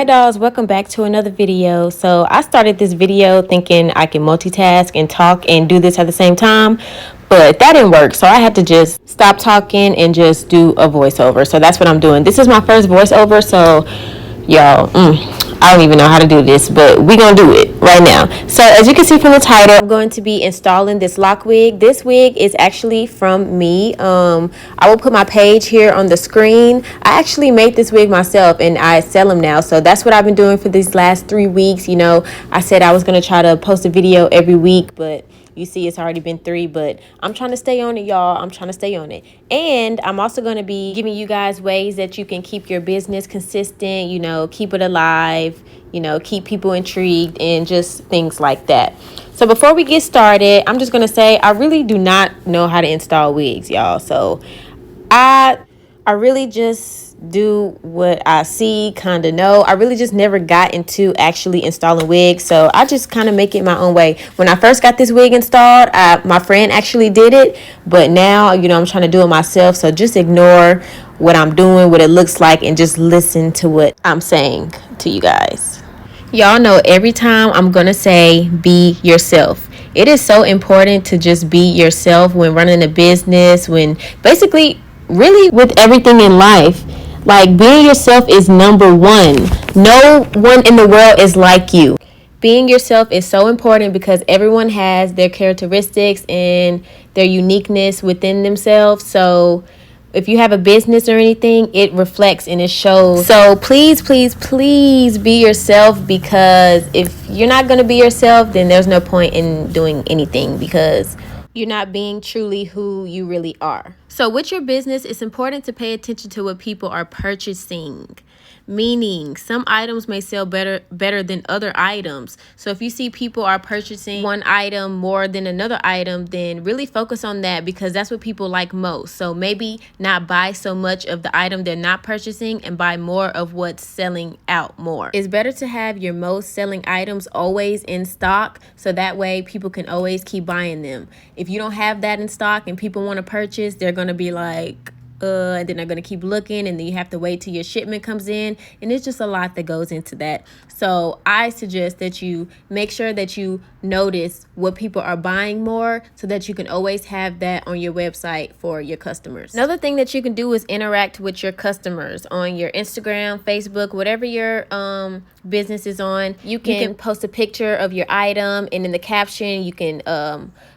Hi dolls, welcome back to another video. So I started this video thinking I can multitask and talk and do this at the same time, but that didn't work. So I had to just stop talking and just do a voiceover. So that's what I'm doing. This is my first voiceover, so y'all, I don't even know how to do this, but we're gonna do it right now. So as you can see from the title, I'm going to be installing this lock wig. This wig is actually from me. I will put my page here on the screen. I actually made this wig myself and I sell them now. So that's what I've been doing for these last 3 weeks. You know, I said I was gonna try to post a video every week, but you see it's already been 3, but I'm trying to stay on it, y'all. I'm trying to stay on it. And I'm also going to be giving you guys ways that you can keep your business consistent, you know, keep it alive, you know, keep people intrigued and just things like that. So before we get started, I'm just going to say I really do not know how to install wigs, y'all. So I really just do what I see, kind of know. I really just never got into actually installing wigs, so I just kind of make it my own way. When I first got this wig installed, my friend actually did it, but now, you know, I'm trying to do it myself, so just ignore what I'm doing, what it looks like, and just listen to what I'm saying to you guys. Y'all know every time I'm gonna say be yourself. It is so important to just be yourself when running a business, when basically really with everything in life. Like, being yourself is number one. No one in the world is like you. Being yourself is so important because everyone has their characteristics and their uniqueness within themselves. So if you have a business or anything, it reflects and it shows. So please, please, please be yourself, because if you're not going to be yourself, then there's no point in doing anything, because you're not being truly who you really are. So with your business, it's important to pay attention to what people are purchasing. Meaning, some items may sell better than other items. So if you see people are purchasing one item more than another item, then really focus on that, because that's what people like most. So maybe not buy so much of the item they're not purchasing and buy more of what's selling out more. It's better to have your most selling items always in stock, so that way people can always keep buying them. If you don't have that in stock and people want to purchase, they're going to be like, and then they're going to keep looking, and then you have to wait till your shipment comes in, and it's just a lot that goes into that. So I suggest that you make sure that you notice what people are buying more, so that you can always have that on your website for your customers. Another thing that you can do is interact with your customers on your Instagram, Facebook, whatever your business is on. You can post a picture of your item, and in the caption you can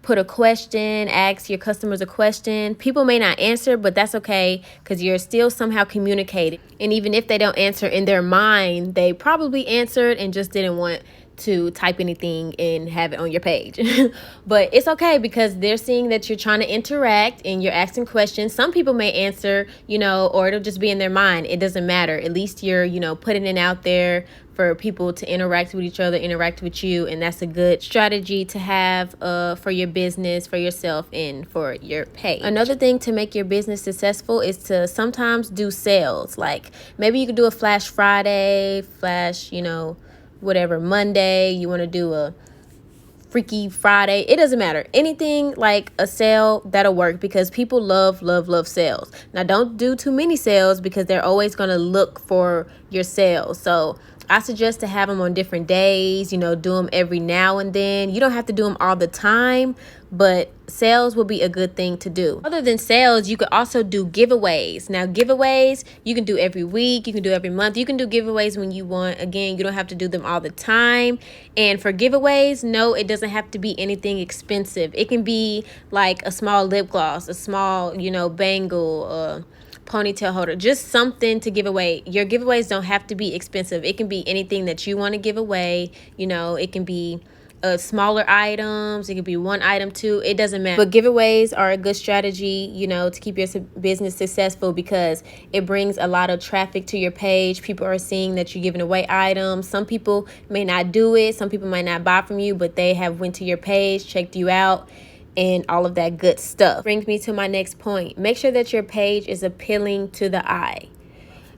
put a question, ask your customers a question. People may not answer, but that's okay, because you're still somehow communicating. And even if they don't answer in their mind, they probably answered and just didn't want to type anything and have it on your page. But it's okay, because they're seeing that you're trying to interact and you're asking questions. Some people may answer, you know, or it'll just be in their mind. It doesn't matter. At least you're, you know, putting it out there for people to interact with each other, interact with you, and that's a good strategy to have for your business, for yourself, and for your page. Another thing to make your business successful is to sometimes do sales. Like, maybe you could do a Flash Friday, Flash, you know, whatever, Monday. You want to do a Freaky Friday. It doesn't matter. Anything like a sale, that'll work, because people love sales. Now, don't do too many sales, because they're always going to look for your sales. So I suggest to have them on different days, you know, do them every now and then. You don't have to do them all the time, but sales will be a good thing to do. Other than sales, you could also do giveaways. Now, giveaways, you can do every week, you can do every month, you can do giveaways when you want. Again, you don't have to do them all the time. And for giveaways, no, it doesn't have to be anything expensive. It can be like a small lip gloss, a small, you know, bangle, ponytail holder, just something to give away. Your giveaways don't have to be expensive. It can be anything that you want to give away. You know, it can be smaller items, it could be one item too, it doesn't matter. But giveaways are a good strategy, you know, to keep your business successful, because it brings a lot of traffic to your page. People are seeing that you're giving away items. Some people may not do it, some people might not buy from you, but they have went to your page, checked you out, and all of that good stuff. Brings me to my next point. Make sure that your page is appealing to the eye.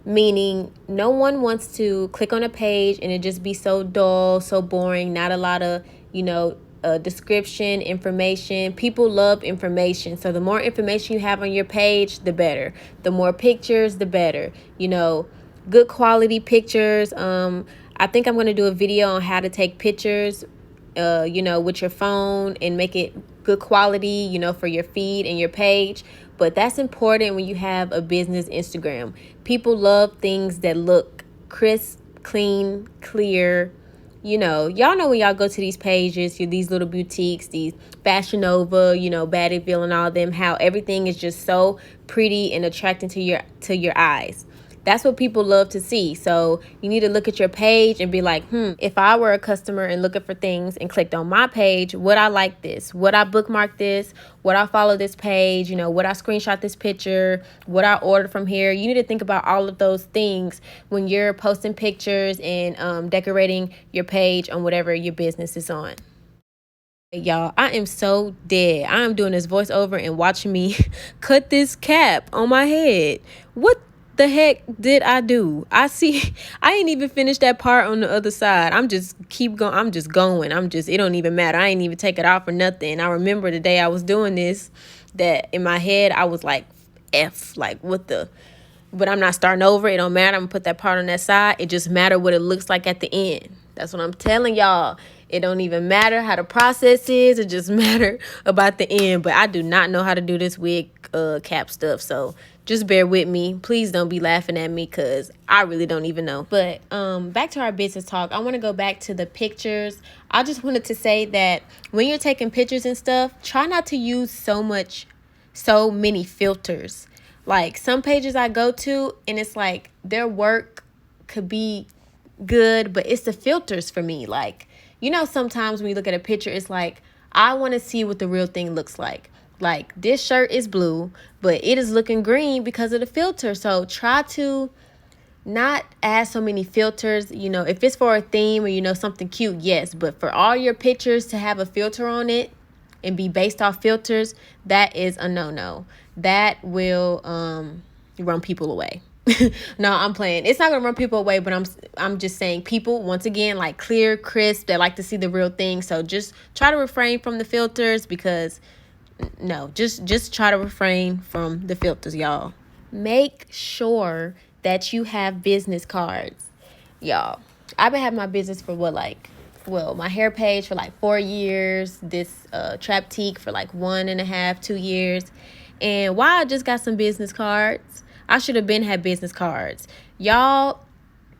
Meaning, no one wants to click on a page and it just be so dull, so boring, not a lot of, you know, description, information. People love information. So the more information you have on your page, the better. The more pictures, the better. You know, good quality pictures. I think I'm going to do a video on how to take pictures, with your phone and make it good quality, for your feed and your page. But that's important when you have a business Instagram. People love things that look crisp, clean, clear. Y'all know when y'all go to these pages, these little boutiques, these Fashion Nova, Baddieville and all of them, how everything is just so pretty and attracting to your eyes. That's what people love to see. So you need to look at your page and be like, if I were a customer and looking for things and clicked on my page, would I like this? Would I bookmark this? Would I follow this page? Would I screenshot this picture? Would I order from here? You need to think about all of those things when you're posting pictures and decorating your page on whatever your business is on. Y'all, I am so dead. I am doing this voiceover and watching me cut this cap on my head. What the heck did I do? I ain't even finished that part on the other side. I'm just going. It don't even matter. I ain't even take it off or nothing. I remember the day I was doing this, that in my head, I was like, but I'm not starting over. It don't matter. I'm gonna put that part on that side. It just matter what it looks like at the end. That's what I'm telling y'all. It don't even matter how the process is. It just matter about the end. But I do not know how to do this wig cap stuff. So just bear with me. Please don't be laughing at me because I really don't even know. But back to our business talk. I want to go back to the pictures. I just wanted to say that when you're taking pictures and stuff, try not to use so many filters. Like some pages I go to and it's like their work could be good, but it's the filters for me. Like, sometimes when you look at a picture, it's like, I want to see what the real thing looks like. Like this shirt is blue, but it is looking green because of the filter. So try to not add so many filters. If it's for a theme or, something cute, yes. But for all your pictures to have a filter on it and be based off filters, that is a no-no. That will run people away. No, I'm playing. It's not gonna run people away, but I'm just saying people, once again, like clear, crisp, they like to see the real thing. So just try to refrain from the filters because just try to refrain from the filters, y'all. Make sure that you have business cards, y'all. I've been having my business for my hair page for 4 years, this Traptique for 1.5, 2 years. And why I just got some business cards, I should have had business cards. Y'all,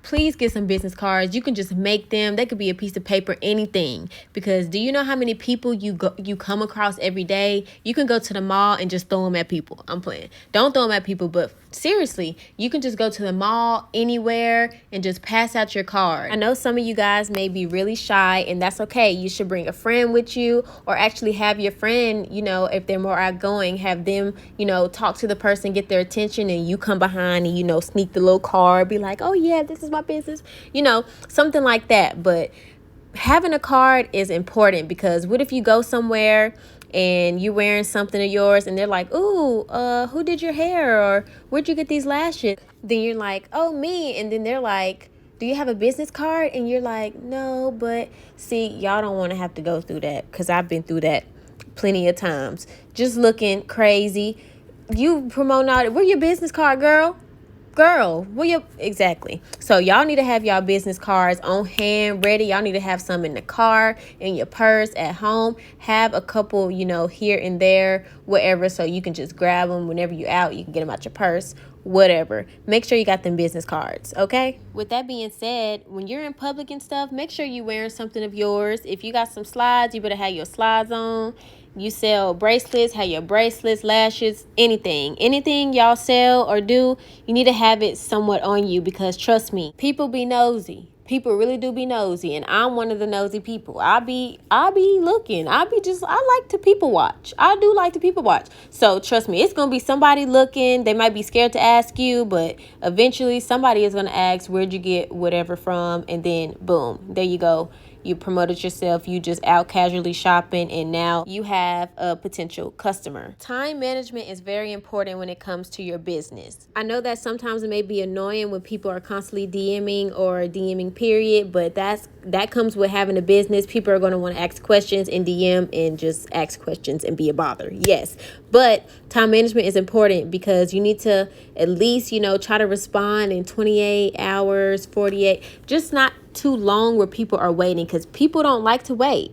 please get some business cards. You can just make them. They could be a piece of paper, anything. Because do you know how many people you come across every day? You can go to the mall and just throw them at people. I'm playing. Don't throw them at people, but seriously, you can just go to the mall anywhere and just pass out your card. I know some of you guys may be really shy, and that's okay. You should bring a friend with you, or actually have your friend, if they're more outgoing, have them, talk to the person, get their attention, and you come behind and, sneak the little card, be like, oh yeah, this is my business, something like that. But having a card is important, because what if you go somewhere and you're wearing something of yours and they're like, ooh, who did your hair, or where'd you get these lashes? Then you're like, oh, me. And then they're like, do you have a business card? And you're like, no. But see, y'all don't want to have to go through that, because I've been through that plenty of times, just looking crazy. You promoting all, where your business card, girl, exactly. So y'all need to have y'all business cards on hand, ready. Y'all need to have some in the car, in your purse, at home. Have a couple, here and there, wherever, so you can just grab them whenever you're out. You can get them out your purse, whatever. Make sure you got them business cards, okay? With that being said, when you're in public and stuff, make sure you're wearing something of yours. If you got some slides, you better have your slides on. You sell bracelets, have your bracelets, lashes, anything y'all sell or do, you need to have it somewhat on you, because trust me, people be nosy. People really do be nosy, and I'm one of the nosy people. I be looking. I like to people watch. I do like to people watch. So trust me, it's gonna be somebody looking. They might be scared to ask you, but eventually somebody is gonna ask, where'd you get whatever from? And then boom, there you go. you promoted yourself, you just out casually shopping, and now you have a potential customer. Time management is very important when it comes to your business. I know that sometimes it may be annoying when people are constantly DMing or DMing period, but that comes with having a business. People are going to want to ask questions in DM and just ask questions and be a bother. Yes, but time management is important because you need to at least, try to respond in 28 hours, 48, just not too long where people are waiting, because people don't like to wait.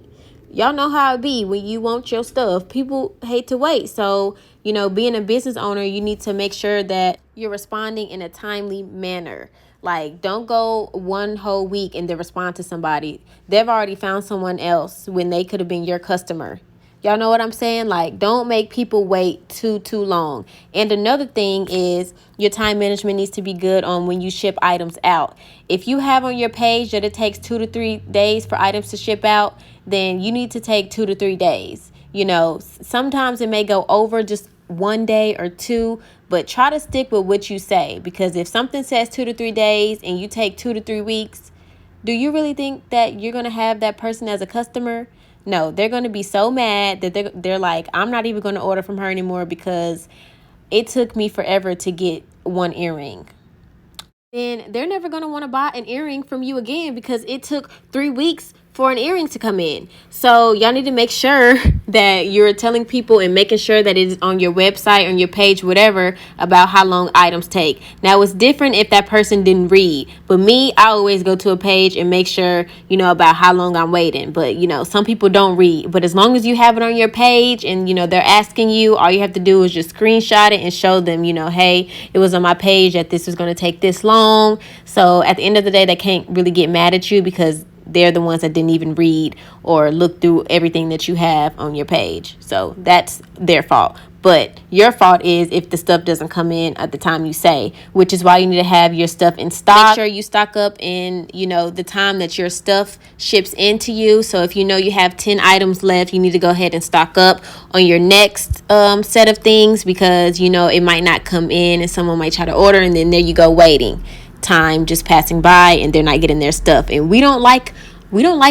Y'all know how it be when you want your stuff. People hate to wait. So, being a business owner, you need to make sure that you're responding in a timely manner. Like, don't go one whole week and then respond to somebody. They've already found someone else when they could have been your customer. Y'all know what I'm saying? Like, don't make people wait too long. And another thing is your time management needs to be good on when you ship items out. If you have on your page that it takes 2 to 3 days for items to ship out, then you need to take 2 to 3 days. Sometimes it may go over just 1 day or 2, but try to stick with what you say, because if something says 2 to 3 days and you take 2 to 3 weeks, do you really think that you're going to have that person as a customer? No, they're going to be so mad that they're like, I'm not even going to order from her anymore because it took me forever to get one earring. Then they're never going to want to buy an earring from you again because it took 3 weeks for an earring to come in. So y'all need to make sure that you're telling people and making sure that it's on your website, on your page, whatever, about how long items take. Now, it's different if that person didn't read. But me, I always go to a page and make sure, about how long I'm waiting. But, some people don't read. But as long as you have it on your page and, they're asking you, all you have to do is just screenshot it and show them, hey, it was on my page that this was going to take this long. So at the end of the day, they can't really get mad at you because they're the ones that didn't even read or look through everything that you have on your page. So that's their fault. But your fault is if the stuff doesn't come in at the time you say, which is why you need to have your stuff in stock. Make sure you stock up in, the time that your stuff ships into you. So if you have 10 items left, you need to go ahead and stock up on your next set of things, because, it might not come in and someone might try to order, and then there you go waiting. Time just passing by and they're not getting their stuff. And we don't like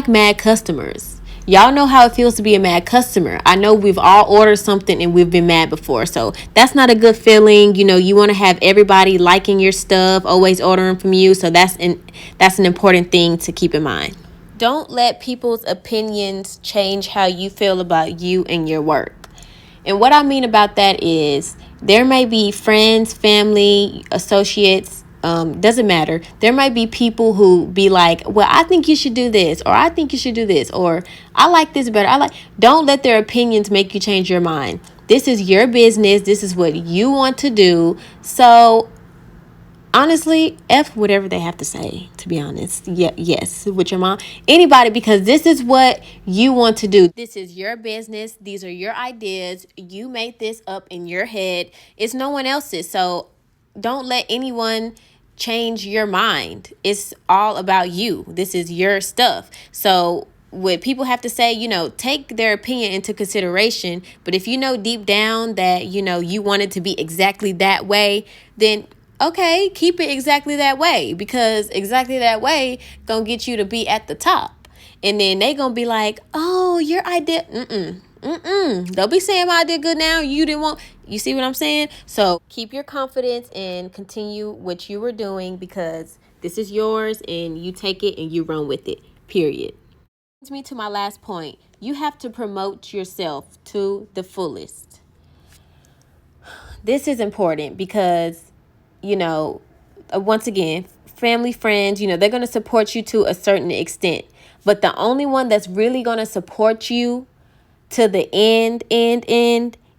mad customers. Y'all know how it feels to be a mad customer. I know we've all ordered something and we've been mad before. So that's not a good feeling. You want to have everybody liking your stuff, always ordering from you. So that's an important thing to keep in mind. Don't let people's opinions change how you feel about you and your work. And what I mean about that is there may be friends, family, associates, doesn't matter. There might be people who be like, well, I think you should do this, or I think you should do this, or I like this better. Don't let their opinions make you change your mind. This is your business. This is what you want to do. So honestly, F whatever they have to say, to be honest. Yeah, yes, with your mom, anybody, because this is what you want to do. This is your business. These are your ideas. You made this up in your head. It's no one else's. So don't let anyone change your mind. It's all about you. This is your stuff. So what people have to say, take their opinion into consideration. But if deep down that, you want it to be exactly that way, then okay, keep it exactly that way, because exactly that way gonna get you to be at the top. And then they gonna be like, oh, your idea, They'll be saying my idea good now. You didn't want, you see what I'm saying? So keep your confidence and continue what you were doing, because this is yours and you take it and you run with it, period. Brings me to my last point. You have to promote yourself to the fullest. This is important because, once again, family, friends, they're going to support you to a certain extent. But the only one that's really going to support you to the end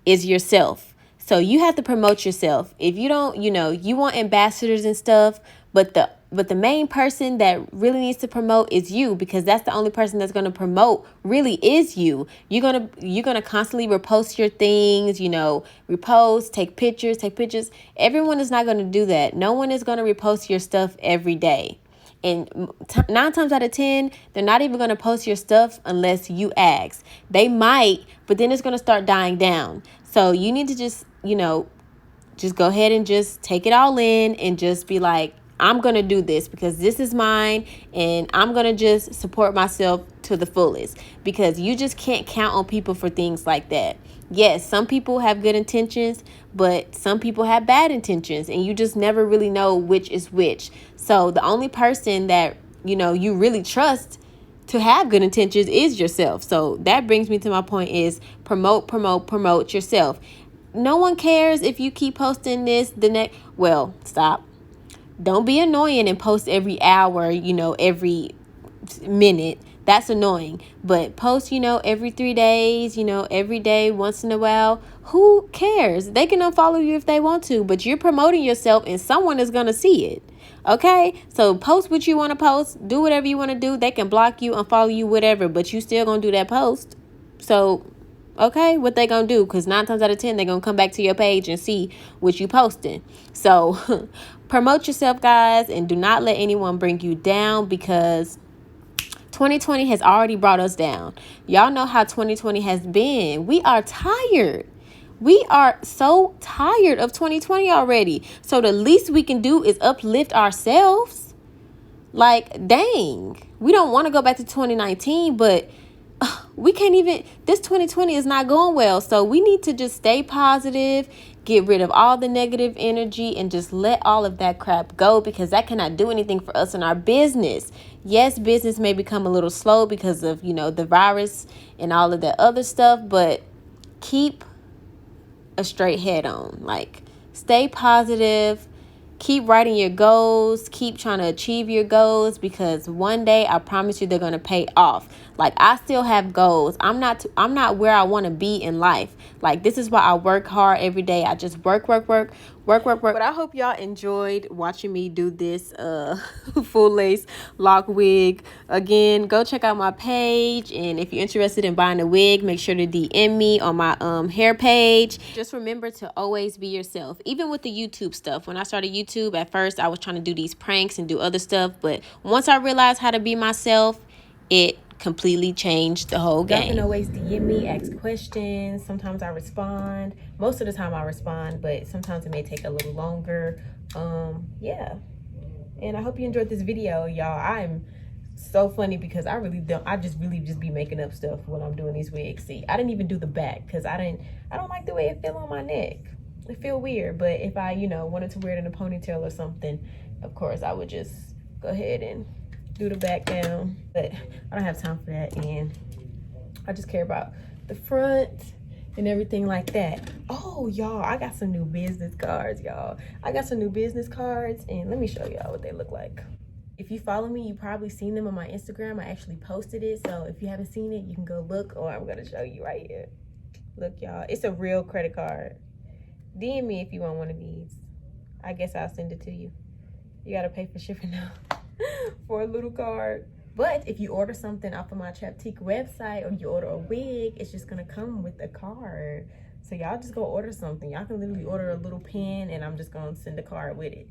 is yourself. So you have to promote yourself. If you don't, you want ambassadors and stuff, but the main person that really needs to promote is you, because that's the only person that's going to promote really is you. You're going to constantly repost your things, repost, take pictures. Everyone is not going to do that. No one is going to repost your stuff every day. And 9 times out of 10, they're not even going to post your stuff unless you ask. They might, but then it's going to start dying down. So you need to just go ahead and just take it all in and just be like, I'm going to do this because this is mine, and I'm going to just support myself to the fullest, because you just can't count on people for things like that. Yes, some people have good intentions, but some people have bad intentions, and you just never really know which is which. So the only person that, you really trust to have good intentions is yourself. So that brings me to my point is promote yourself. No one cares if you keep posting this the next. Well, stop. Don't be annoying and post every hour, every minute. That's annoying. But post, every 3 days, every day, once in a while. Who cares? They can unfollow you if they want to, but you're promoting yourself and someone is going to see it. Okay? So post what you want to post. Do whatever you want to do. They can block you, unfollow you, whatever, but you still going to do that post. So, okay, what they going to do? Because 9 times out of 10, they're going to come back to your page and see what you posting. So promote yourself, guys, and do not let anyone bring you down, because 2020 has already brought us down. Y'all know how 2020 has been. We are tired. We are so tired of 2020 already. So the least we can do is uplift ourselves. Like, dang. We don't want to go back to 2019, but we can't even. This 2020 is not going well. So we need to just stay positive, get rid of all the negative energy, and just let all of that crap go, because that cannot do anything for us in our business. Yes, business may become a little slow because of, the virus and all of that other stuff, but keep a straight head on. Like, stay positive. Keep writing your goals. Keep trying to achieve your goals, because one day, I promise you, they're going to pay off. Like, I still have goals. I'm not where I want to be in life. Like, this is why I work hard every day. I just work. But I hope y'all enjoyed watching me do this full lace lock wig. Again, go check out my page, and if you're interested in buying a wig, make sure to DM me on my hair page. Just remember to always be yourself. Even with the YouTube stuff. When I started YouTube, at first I was trying to do these pranks and do other stuff, but once I realized how to be myself, it completely changed the whole game. Y'all can always DM me, ask questions. Sometimes I respond. Most of the time I respond, but sometimes it may take a little longer. Yeah. And I hope you enjoyed this video, y'all. I'm so funny because I just really be making up stuff when I'm doing these wigs. See, I didn't even do the back because I don't like the way it feel on my neck. It feel weird, but if I, wanted to wear it in a ponytail or something, of course I would just go ahead and do the back down, but I don't have time for that, and I just care about the front and everything like that. Oh, y'all, I got some new business cards, y'all. I got some new business cards, and let me show y'all what they look like. If you follow me, you probably seen them on my Instagram. I actually posted it, so if you haven't seen it, you can go look, or I'm gonna show you right here. Look, y'all, it's a real credit card. DM me if you want one of these. I guess I'll send it to you. You gotta pay for shipping now. For a little card. But if you order something off of my Pkwy website, or you order a wig, it's just gonna come with a card. So y'all just go order something. Y'all can literally order a little pen, and I'm just gonna send a card with it.